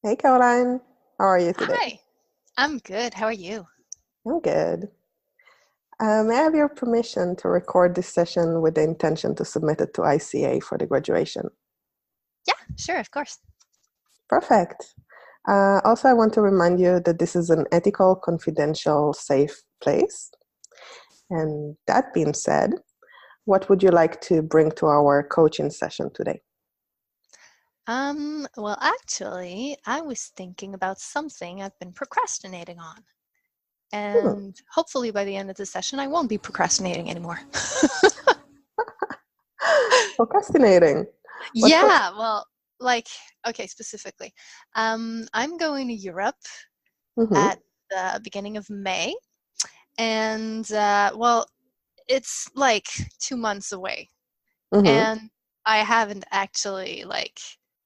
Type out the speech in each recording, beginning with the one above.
Hey Caroline, how are you today? Hi, I'm good. How are you? I'm good. May I have your permission to record this session with the intention to submit it to ICA for the graduation? Yeah, sure, of course. Perfect. Also, I want to remind you that this is an ethical, confidential, safe place. And that being said, what would you like to bring to our coaching session today? Well, actually, I was thinking about something I've been procrastinating on. Hmm, And hopefully by the end of the session, I won't be procrastinating anymore. procrastinating. What pro- Yeah, well, like, okay, specifically. I'm going to Europe mm-hmm, at the beginning of May. And, well, it's like 2 months away. mm-hmm. And I haven't actually like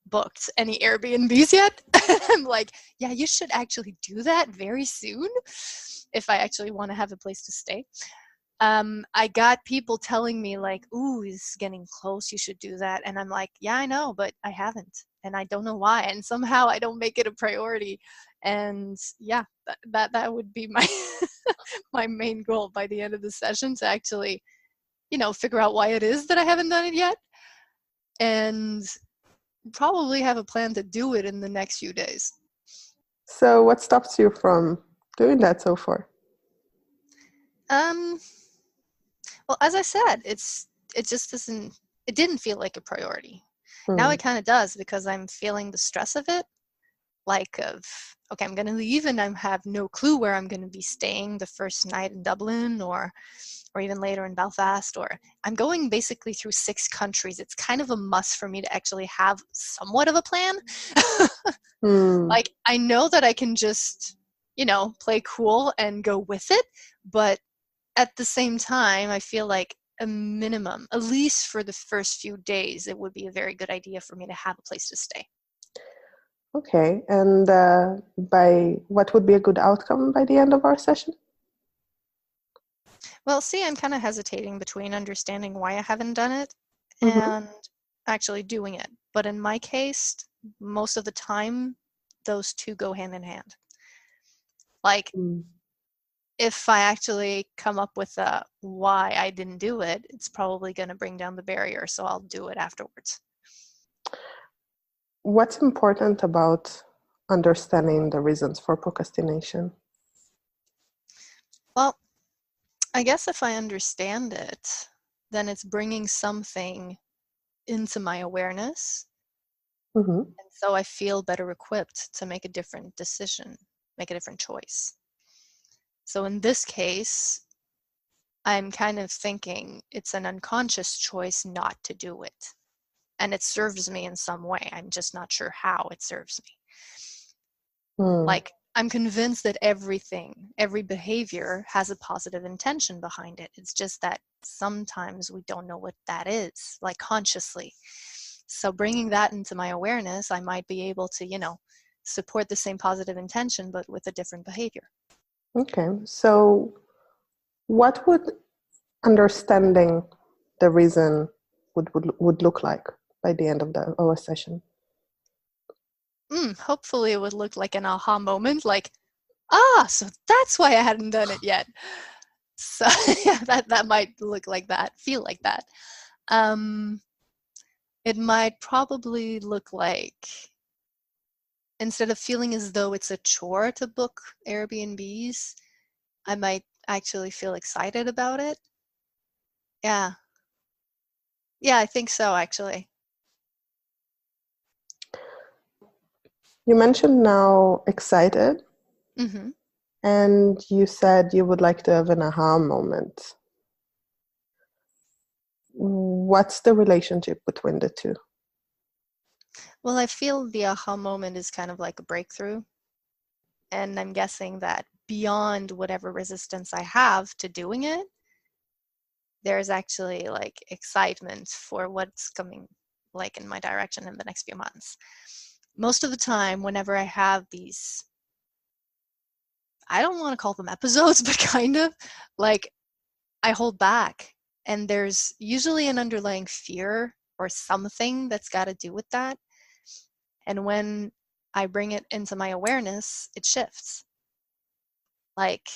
booked any Airbnbs yet. I'm like, yeah, you should actually do that very soon if I actually want to have a place to stay. I got people telling me like, "Ooh, it's getting close. You should do that." And I'm like, "Yeah, I know, but I haven't, and I don't know why." And somehow I don't make it a priority. And yeah, that would be my my main goal by the end of the session to actually, figure out why it is that I haven't done it yet and probably have a plan to do it in the next few days. So, what stops you from doing that so far? Um, well, as I said, it just doesn't it didn't feel like a priority. Now Hmm. it kind of does because I'm feeling the stress of it, like of okay, I'm going to leave and I have no clue where I'm going to be staying the first night in Dublin or even later in Belfast, or I'm going basically through 6 countries. It's kind of a must for me to actually have somewhat of a plan. Hmm. Like, I know that I can just, play cool and go with it, but at the same time, I feel like a minimum, at least for the first few days, it would be a very good idea for me to have a place to stay. Okay, and by what would be a good outcome by the end of our session? Well, see, I'm kind of hesitating between understanding why I haven't done it Mm-hmm. and actually doing it. But in my case, most of the time, those two go hand in hand. Like, if I actually come up with a why I didn't do it, it's probably going to bring down the barrier, so I'll do it afterwards. What's important about understanding the reasons for procrastination? Well, I guess if I understand it, then it's bringing something into my awareness, Mm-hmm. and so I feel better equipped to make a different decision, make a different choice. So in this case, I'm kind of thinking it's an unconscious choice not to do it. And it serves me in some way. I'm just not sure how it serves me. Mm. Like, I'm convinced that everything, every behavior has a positive intention behind it. It's just that sometimes we don't know what that is, like consciously. So, bringing that into my awareness, I might be able to, support the same positive intention, but with a different behavior. Okay, so what would understanding the reason would look like by the end of our session? Hopefully, it would look like an aha moment, like, ah, so that's why I hadn't done it yet. So, yeah, that might look like that, feel like that. Um, it might probably look like instead of feeling as though it's a chore to book Airbnbs, I might actually feel excited about it. Yeah. Yeah, I think so actually. You mentioned now excited, Mhm. and you said you would like to have an aha moment. What's the relationship between the two? Well, I feel the aha moment is kind of like a breakthrough, and I'm guessing that beyond whatever resistance I have to doing it, there's actually like excitement for what's coming like in my direction in the next few months. Most of the time, whenever I have these, I don't want to call them episodes, but kind of like I hold back. And there's usually an underlying fear or something that's got to do with that. And when I bring it into my awareness, it shifts. Like,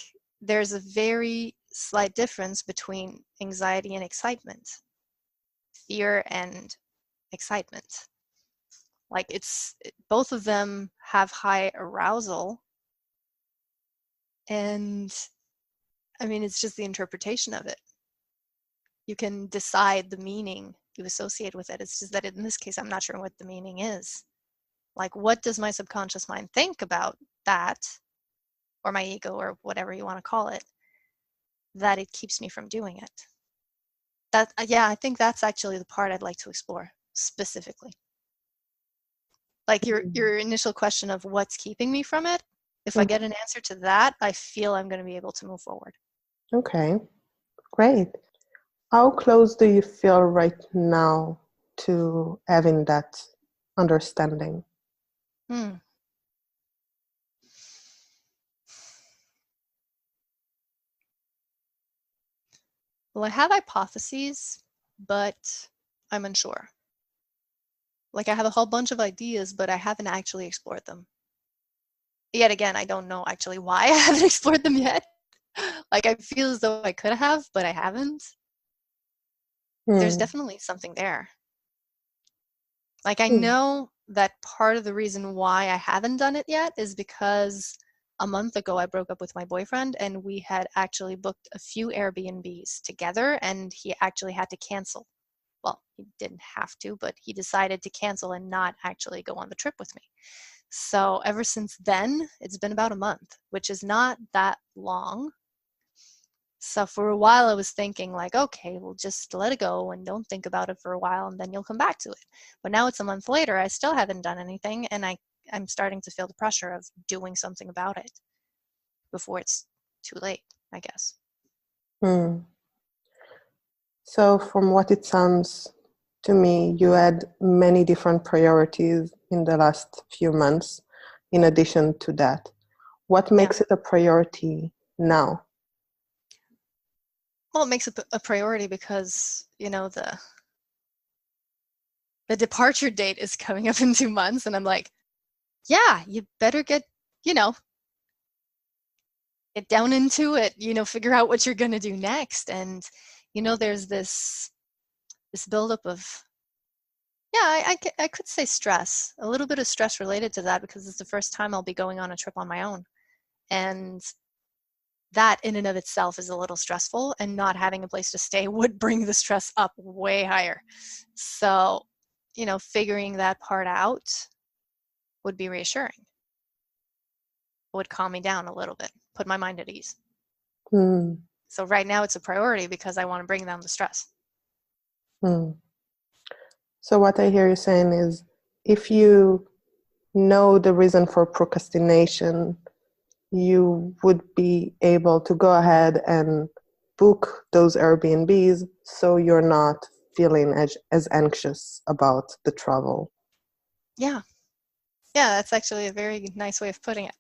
there's a very slight difference between anxiety and excitement, fear and excitement. Like, both of them have high arousal, and I mean, it's just the interpretation of it. You can decide the meaning you associate with it. It's just that in this case, I'm not sure what the meaning is. Like, what does my subconscious mind think about that, or my ego, or whatever you want to call it, that it keeps me from doing it? That, yeah, I think that's actually the part I'd like to explore specifically. Like your initial question of what's keeping me from it, if I get an answer to that, I feel I'm going to be able to move forward. Okay, great. How close do you feel right now to having that understanding? Well, I have hypotheses, but I'm unsure. Like, I have a whole bunch of ideas, but I haven't actually explored them. Yet again, I don't know actually why I haven't explored them yet. Like, I feel as though I could have, but I haven't. There's definitely something there. Like, I know that part of the reason why I haven't done it yet is because a month ago I broke up with my boyfriend, and we had actually booked a few Airbnbs together, and he actually had to cancel. Well, he didn't have to, but he decided to cancel and not actually go on the trip with me. So ever since then, it's been about a month, which is not that long. So for a while I was thinking like, okay, well, just let it go and don't think about it for a while, and then you'll come back to it. But now it's a month later, I still haven't done anything, and I'm starting to feel the pressure of doing something about it before it's too late, I guess. So from what it sounds to me, you had many different priorities in the last few months in addition to that. What makes it a priority now? Well, it makes it a priority because, you know, the departure date is coming up in 2 months, and I'm like, yeah, you better get down into it, figure out what you're going to do next. And, there's this buildup of, I could say stress, a little bit of stress related to that, because it's the first time I'll be going on a trip on my own. And that in and of itself is a little stressful, and not having a place to stay would bring the stress up way higher. So, figuring that part out would be reassuring. It would calm me down a little bit, put my mind at ease. So right now it's a priority because I want to bring down the stress. So what I hear you saying is, if you know the reason for procrastination, you would be able to go ahead and book those Airbnbs so you're not feeling as anxious about the travel. Yeah, that's actually a very nice way of putting it.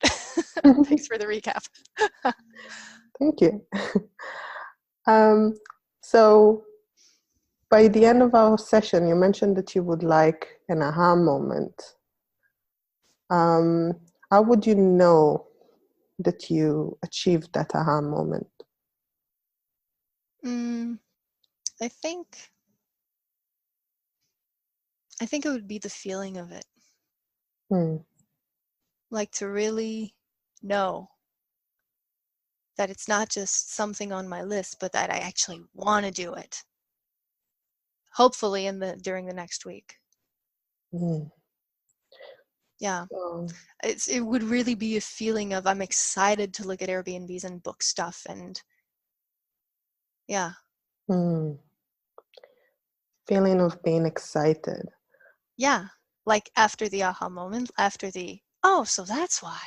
Thanks for the recap. Thank you. So by the end of our session, you mentioned that you would like an aha moment. How would you know that you achieved that aha moment? I think it would be the feeling of it. Like, to really know that it's not just something on my list, but that I actually want to do it. Hopefully during the next week. Yeah. It would really be a feeling of, I'm excited to look at Airbnbs and book stuff, and yeah. Feeling of being excited. Yeah. Like, after the aha moment, after the, oh, so that's why.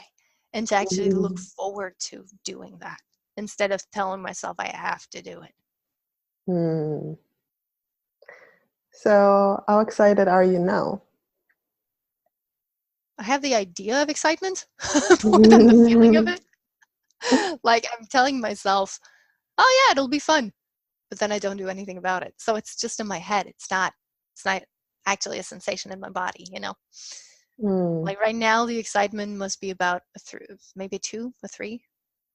And to actually look forward to doing that instead of telling myself I have to do it. So how excited are you now? I have the idea of excitement more than the feeling of it. Like, I'm telling myself, oh yeah, it'll be fun. But then I don't do anything about it. So it's just in my head. It's not actually a sensation in my body, Mm. Like right now, the excitement must be about maybe 2 or 3.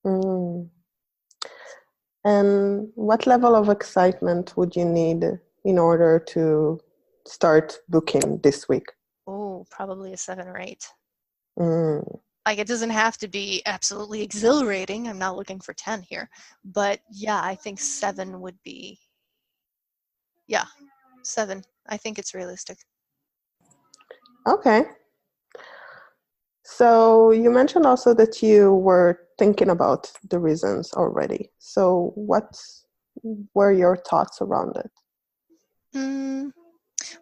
Mm. And what level of excitement would you need in order to start booking this week? Oh, probably a 7 or 8. Mm. Like it doesn't have to be absolutely exhilarating. I'm not looking for 10 here. But yeah, I think 7 would be, yeah, 7. I think it's realistic. Okay. So you mentioned also that you were thinking about the reasons already. So what were your thoughts around it? Mm,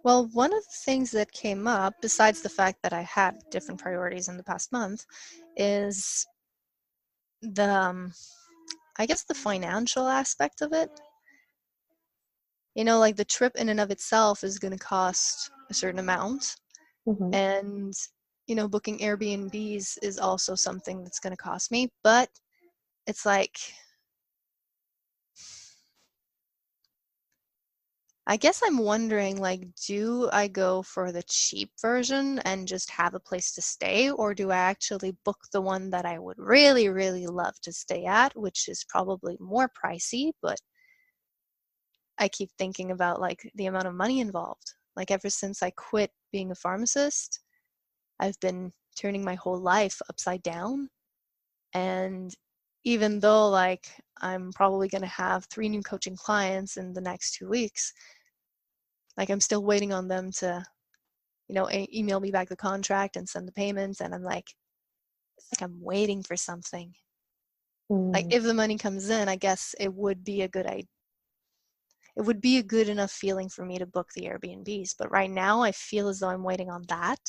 well, one of the things that came up, besides the fact that I had different priorities in the past month, is the, I guess, the financial aspect of it. You know, like the trip in and of itself is going to cost a certain amount. Mm-hmm. And, you know, booking Airbnbs is also something that's going to cost me. But it's like, I guess I'm wondering, like, do I go for the cheap version and just have a place to stay, or do I actually book the one that I would really, really love to stay at, which is probably more pricey, but I keep thinking about, like, the amount of money involved. Like, ever since I quit being a pharmacist, I've been turning my whole life upside down. And even though, like, I'm probably going to have 3 new coaching clients in the next 2 weeks, like, I'm still waiting on them to, you know, email me back the contract and send the payments. And I'm like, it's like I'm waiting for something. Like, Mm. if the money comes in, I guess it would be a good idea. It would be a good enough feeling for me to book the Airbnbs. But right now, I feel as though I'm waiting on that.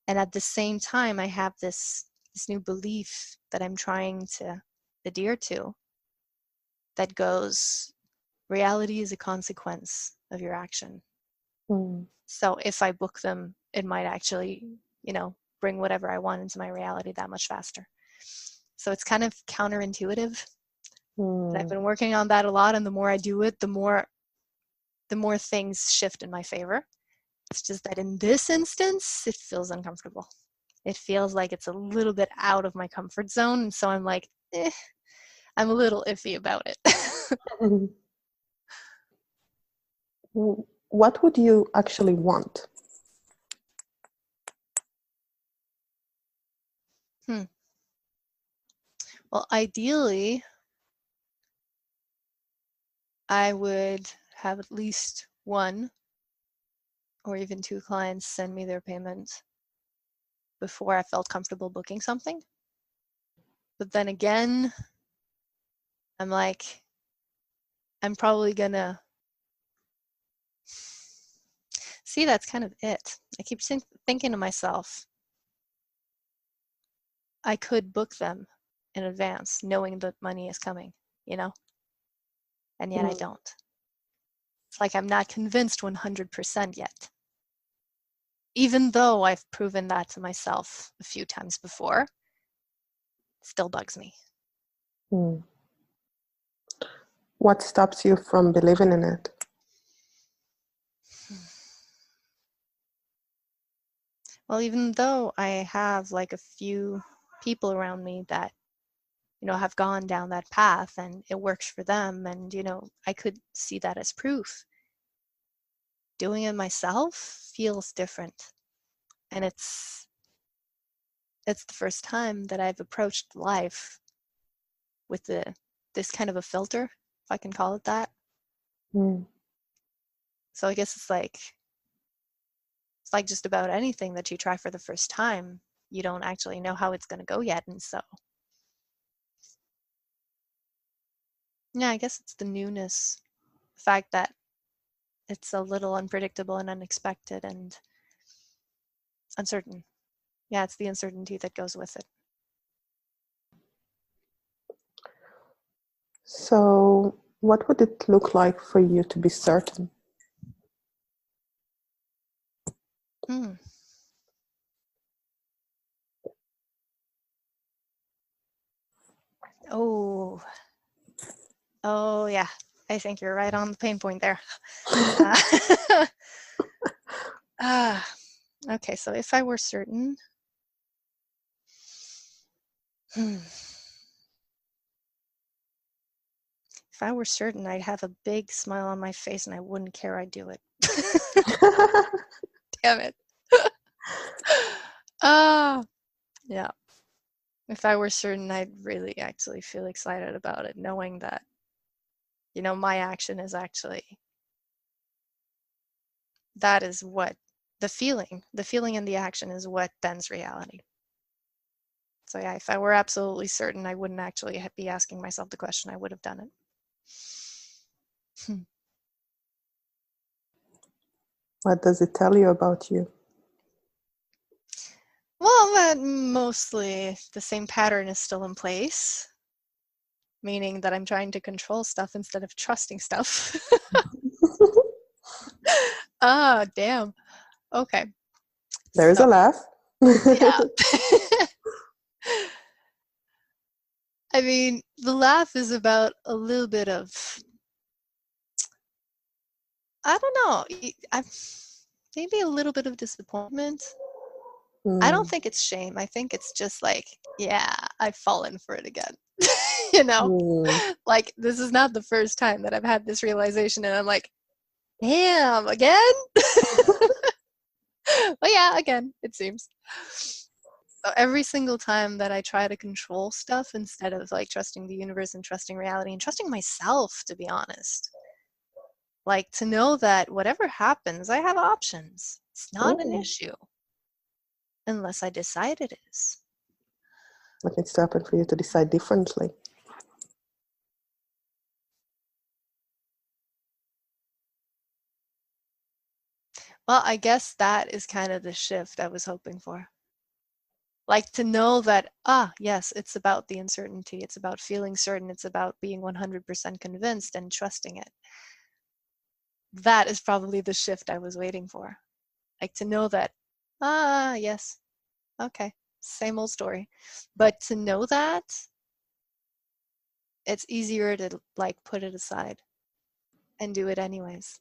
And at the same time, I have this new belief that I'm trying to adhere to that goes, reality is a consequence of your action. Mm. So if I book them, it might actually, you know, bring whatever I want into my reality that much faster. So it's kind of counterintuitive. But I've Mm. been working on that a lot, and the more I do it, the more things shift in my favor. It's just that in this instance, it feels uncomfortable. It feels like it's a little bit out of my comfort zone, and so I'm like, I'm a little iffy about it. What would you actually want? Well, ideally, I would have at least 1 or even 2 clients send me their payment before I felt comfortable booking something. But then again, I'm like, I'm probably gonna see, that's kind of it. I keep thinking to myself, I could book them in advance knowing that money is coming, you know? And yet I Mm. don't. It's like I'm not convinced 100% yet. Even though I've proven that to myself a few times before, it still bugs me. Mm. What stops you from believing in it? Well, even though I have like a few people around me that, you know, have gone down that path and it works for them, and, you know, I could see that as proof, doing it myself feels different. And it's the first time that I've approached life with this kind of a filter, if I can call it that. Mm. So I guess it's like just about anything that you try for the first time, you don't actually know how it's going to go yet. And so, yeah, I guess it's the newness, the fact that it's a little unpredictable and unexpected and uncertain. Yeah, it's the uncertainty that goes with it. So, what would it look like for you to be certain? Hmm. Oh, oh yeah. I think you're right on the pain point there. Uh, Okay, so if I were certain, if I were certain, I'd have a big smile on my face and I wouldn't care, I'd do it. Damn it. Yeah. If I were certain, I'd really actually feel excited about it, knowing that, my action is actually, that is what the feeling and the action is what bends reality. So yeah, if I were absolutely certain, I wouldn't actually be asking myself the question, I would have done it. What does it tell you about you? Well, that mostly the same pattern is still in place, meaning that I'm trying to control stuff instead of trusting stuff. Damn. Okay. There's a laugh. Yeah. I mean, the laugh is about a little bit of, I don't know, maybe a little bit of disappointment. I don't think it's shame. I think it's just like, yeah, I've fallen for it again. Like, this is not the first time that I've had this realization and I'm like, damn, again? Well, yeah, again, it seems. So every single time that I try to control stuff instead of like trusting the universe and trusting reality and trusting myself, to be honest, like to know that whatever happens, I have options. It's not an issue unless I decide it is. What needs to happen for you to decide differently? Well, I guess that is kind of the shift I was hoping for. Like to know that, yes, it's about the uncertainty. It's about feeling certain. It's about being 100% convinced and trusting it. That is probably the shift I was waiting for. Like to know that, yes, okay, same old story. But to know that, it's easier to like put it aside and do it anyways.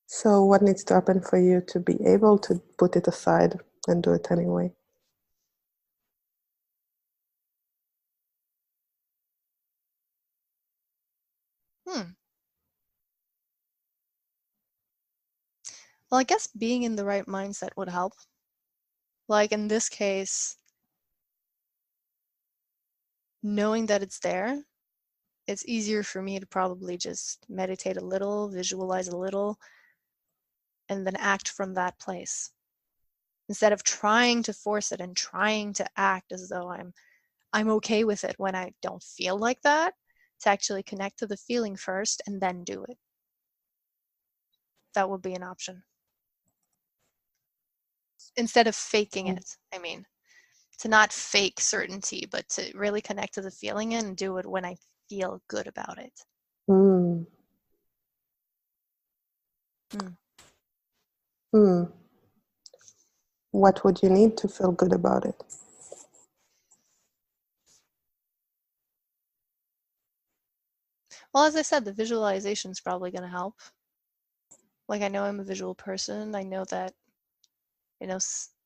So what needs to happen for you to be able to put it aside and do it anyway? Well, I guess being in the right mindset would help. Like in this case, knowing that it's there, it's easier for me to probably just meditate a little, visualize a little, and then act from that place. Instead of trying to force it and trying to act as though I'm okay with it when I don't feel like that, to actually connect to the feeling first and then do it. That would be an option. Instead of faking it, I mean, to not fake certainty, but to really connect to the feeling and do it when I feel good about it. What would you need to feel good about it? Well, as I said, the visualization is probably going to help. Like, I know I'm a visual person. I know that,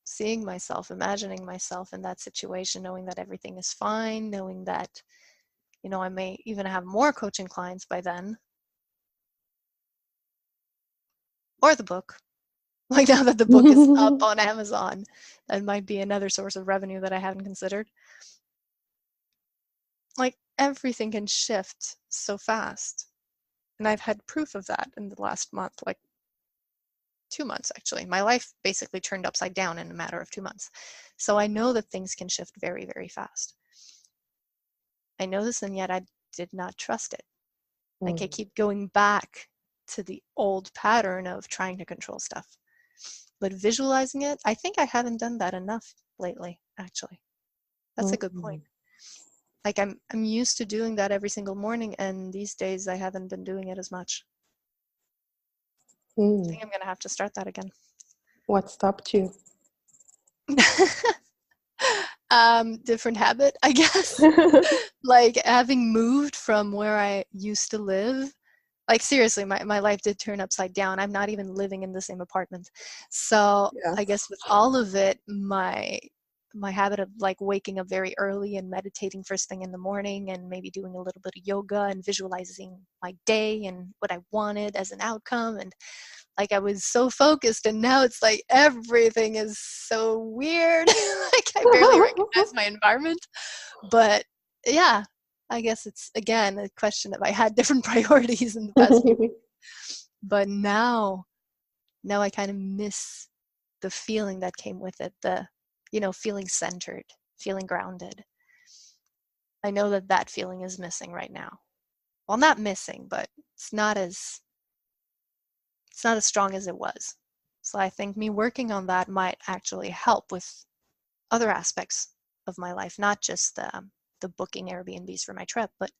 seeing myself, imagining myself in that situation, knowing that everything is fine, knowing that, I may even have more coaching clients by then. Or the book. Like now that the book is up on Amazon, that might be another source of revenue that I haven't considered. Like everything can shift so fast. And I've had proof of that in the last month, like 2 months actually. My life basically turned upside down in a matter of 2 months. So I know that things can shift very, very fast. I know this, and yet I did not trust it. Like I keep going back to the old pattern of trying to control stuff. But visualizing it, I think I haven't done that enough lately, actually. That's a good point. Like I'm used to doing that every single morning, and these days I haven't been doing it as much. I think I'm going to have to start that again. What stopped you? Different habit, I guess. Like having moved from where I used to live, Like seriously, my life did turn upside down. I'm not even living in the same apartment. So Yeah. I guess with all of it, my habit of like waking up very early and meditating first thing in the morning and maybe doing a little bit of yoga and visualizing my day and what I wanted as an outcome, and like I was so focused, and now it's like everything is so weird. Like I barely recognize my environment. But yeah, I guess it's again a question of I had different priorities in the past few weeks. But now I kind of miss the feeling that came with it, the feeling centered, feeling grounded. I know that feeling is missing right now. Well, not missing, but it's not as strong as it was. So I think me working on that might actually help with other aspects of my life, not just the booking Airbnbs for my trip, but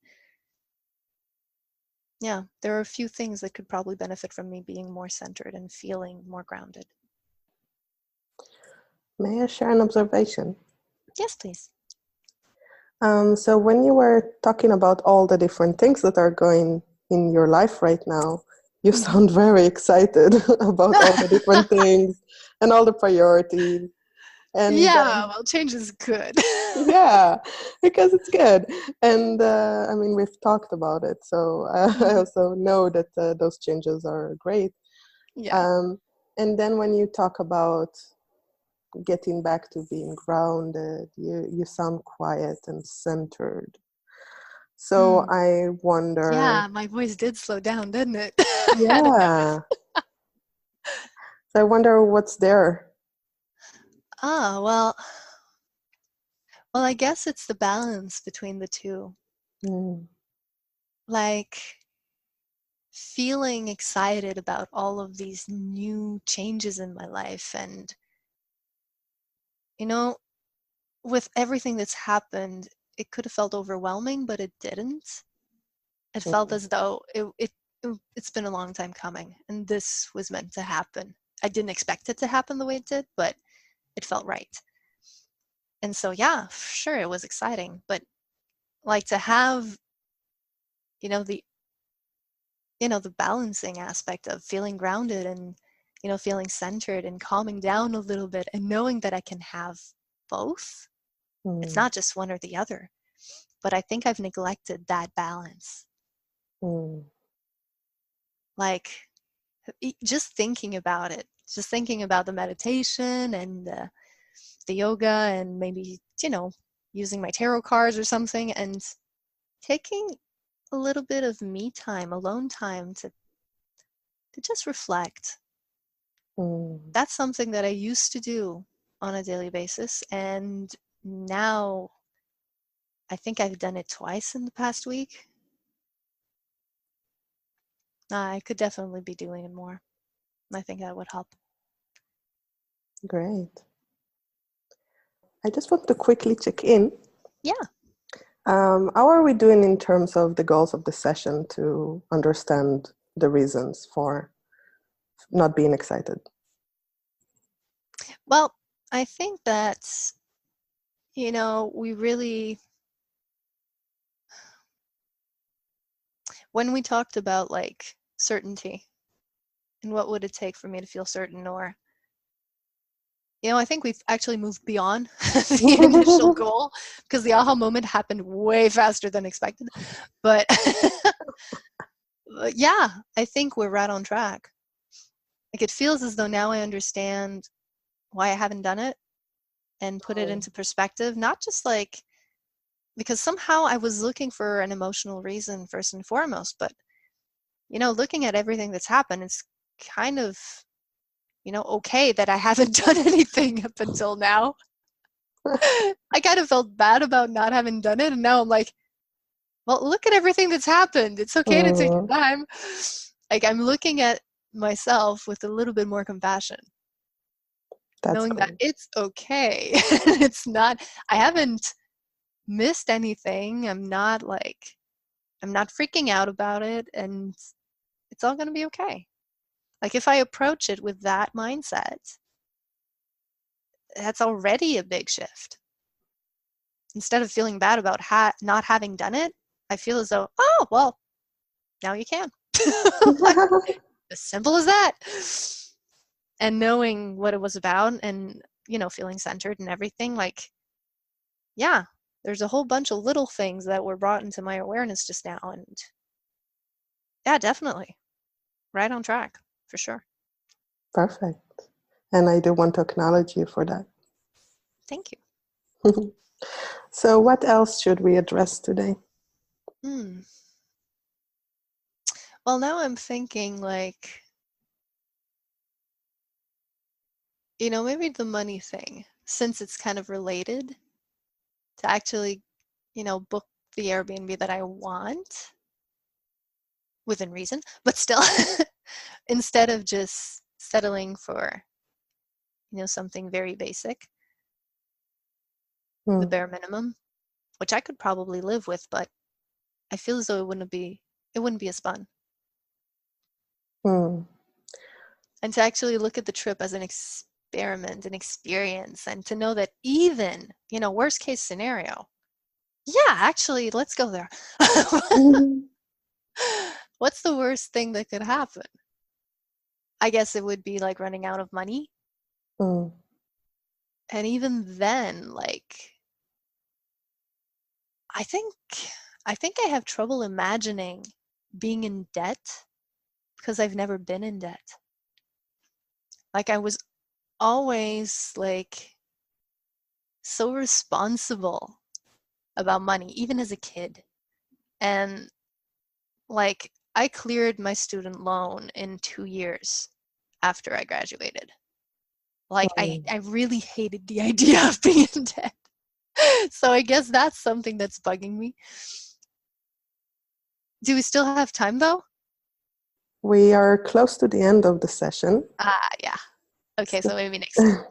yeah, there are a few things that could probably benefit from me being more centered and feeling more grounded. May I share an observation? Yes, please. So when you were talking about all the different things that are going in your life right now, you sound very excited about all the different things and all the priorities. And Yeah, well, change is good. yeah, because it's good. And I mean, we've talked about it, so I also know that those changes are great. Yeah. And then when you talk about getting back to being grounded, you sound quiet and centered. So I wonder. Yeah, my voice did slow down, didn't it? I hadn't Yeah. noticed. So I wonder what's there. Ah, well, I guess it's the balance between the two. Mm. Like feeling excited about all of these new changes in my life, and you know, with everything that's happened, it could have felt overwhelming, but it didn't. It felt Mm. as though it's been a long time coming, and this was meant to happen. I didn't expect it to happen the way it did, but it felt right. And so, yeah, sure, it was exciting, but like to have, the the balancing aspect of feeling grounded and feeling centered and calming down a little bit and knowing that I can have both. It's Mm. not just one or the other, but I think I've neglected that balance. Mm. Like just thinking about it, just thinking about the meditation and the yoga and maybe using my tarot cards or something, and taking a little bit of me time, alone time, to just reflect. Mm. That's something that I used to do on a daily basis, and now I think I've done it twice in the past week. I could definitely be doing it more. I think that would help. Great. I just want to quickly check in. Yeah. How are we doing in terms of the goals of the session to understand the reasons for not being excited? Well, I think that, we really, when we talked about like certainty and what would it take for me to feel certain, or I think we've actually moved beyond the initial goal, because the aha moment happened way faster than expected. But yeah, I think we're right on track. Like it feels as though now I understand why I haven't done it and put it into perspective, not just like because somehow I was looking for an emotional reason first and foremost, but looking at everything that's happened, it's kind of okay that I haven't done anything up until now. I kind of felt bad about not having done it, and now I'm like, well, look at everything that's happened. It's okay to take your time. Like I'm looking at myself with a little bit more compassion, That's knowing that great. it's okay. It's not, I haven't missed anything. I'm not freaking out about it, and it's all going to be okay. Like if I approach it with that mindset, that's already a big shift. Instead of feeling bad about not having done it, I feel as though, oh, well, now you can. Like, as simple as that. And knowing what it was about and, feeling centered and everything, like, yeah, there's a whole bunch of little things that were brought into my awareness just now. And yeah, definitely. Right on track, for sure. Perfect. And I do want to acknowledge you for that. Thank you. So what else should we address today? Well, now I'm thinking like, maybe the money thing, since it's kind of related, to actually, book the Airbnb that I want within reason, but still, instead of just settling for, something very basic, the bare minimum, which I could probably live with, but I feel as though it wouldn't be as fun. And to actually look at the trip as an experiment, an experience, and to know that even, worst case scenario, yeah, actually, let's go there. What's the worst thing that could happen? I guess it would be like running out of money. And even then, like, I think I have trouble imagining being in debt because I've never been in debt. Like, I was always like so responsible about money, even as a kid. And like, I cleared my student loan in 2 years after I graduated. Like, I really hated the idea of being in debt. So I guess that's something that's bugging me. Do we still have time though? We are close to the end of the session. Yeah. Okay, so maybe next time.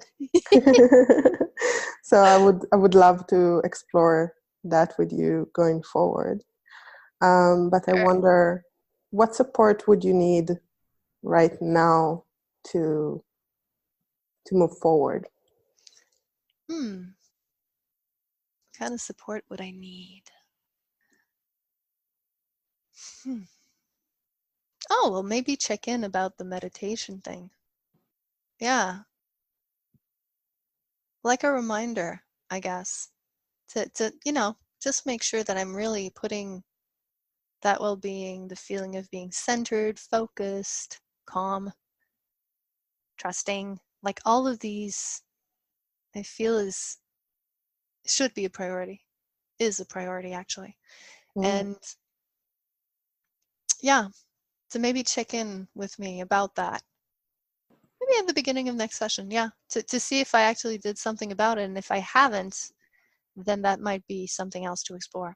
So I would love to explore that with you going forward. But I wonder, what support would you need right now to move forward? What kind of support would I need? Oh, well, maybe check in about the meditation thing. Yeah. Like a reminder, I guess, to just make sure that I'm really putting that well-being, the feeling of being centered, focused, calm, trusting, like all of these, I feel should be a priority, is a priority actually. And yeah, to maybe check in with me about that. Maybe at the beginning of next session, yeah, to see if I actually did something about it. And if I haven't, then that might be something else to explore.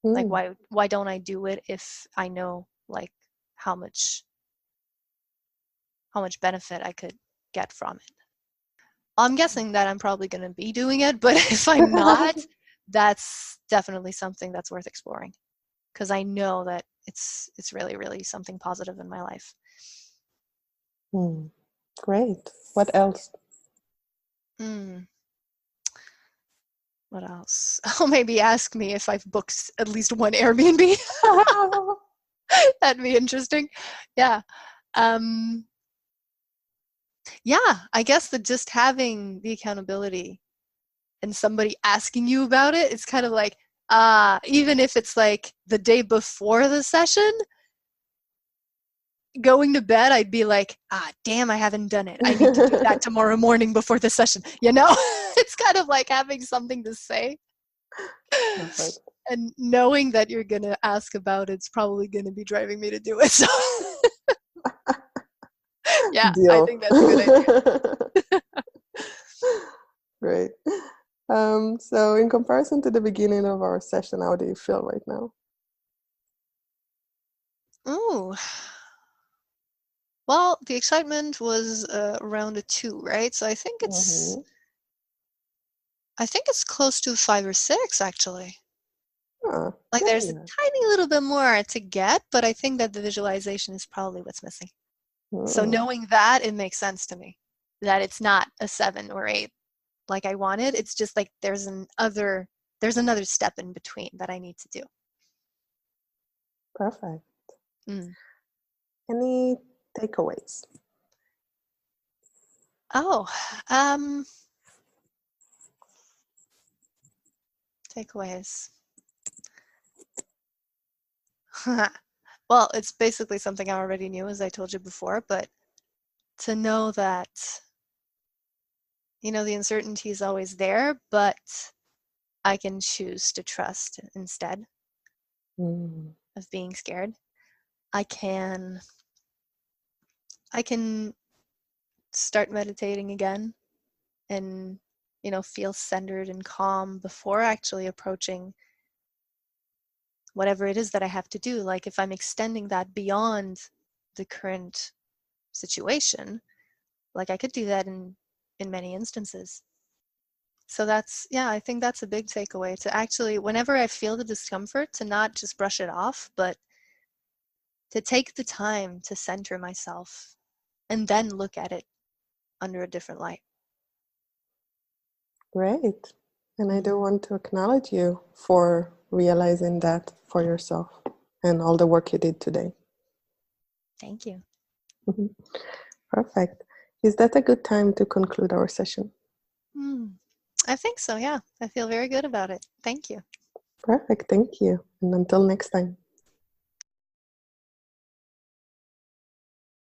Like, why don't I do it if I know like how much benefit I could get from it? I'm guessing that I'm probably going to be doing it, but if I'm not, that's definitely something that's worth exploring, because I know that it's really, really something positive in my life. Great. What else? What else? Oh, maybe ask me if I've booked at least one Airbnb. That'd be interesting. Yeah. Yeah, I guess that just having the accountability and somebody asking you about it, it's kind of like, even if it's like the day before the session, going to bed, I'd be like, damn, I haven't done it. I need to do that tomorrow morning before the session. It's kind of like having something to say. Perfect. And knowing that you're going to ask about it's probably going to be driving me to do it. So yeah, deal. I think that's a good idea. Great. So in comparison to the beginning of our session, how do you feel right now? Ooh. Well, the excitement was around a 2, right? So I think it's close to 5 or 6 actually. Like there's a tiny little bit more to get, but I think that the visualization is probably what's missing. So knowing that, it makes sense to me that it's not a 7 or 8 like I wanted. It's just like there's another step in between that I need to do. Perfect. Any takeaways? Oh, takeaways. Well, it's basically something I already knew, as I told you before, but to know that, the uncertainty is always there, but I can choose to trust instead of being scared. I can start meditating again and, feel centered and calm before actually approaching whatever it is that I have to do. Like if I'm extending that beyond the current situation, like I could do that in many instances. So I think that's a big takeaway, to actually, whenever I feel the discomfort, to not just brush it off, but to take the time to center myself and then look at it under a different light. Great. And I do want to acknowledge you for realizing that for yourself and all the work you did today. Thank you. Perfect. Is that a good time to conclude our session? I think so, yeah. I feel very good about it. Thank you. Perfect. Thank you. And until next time.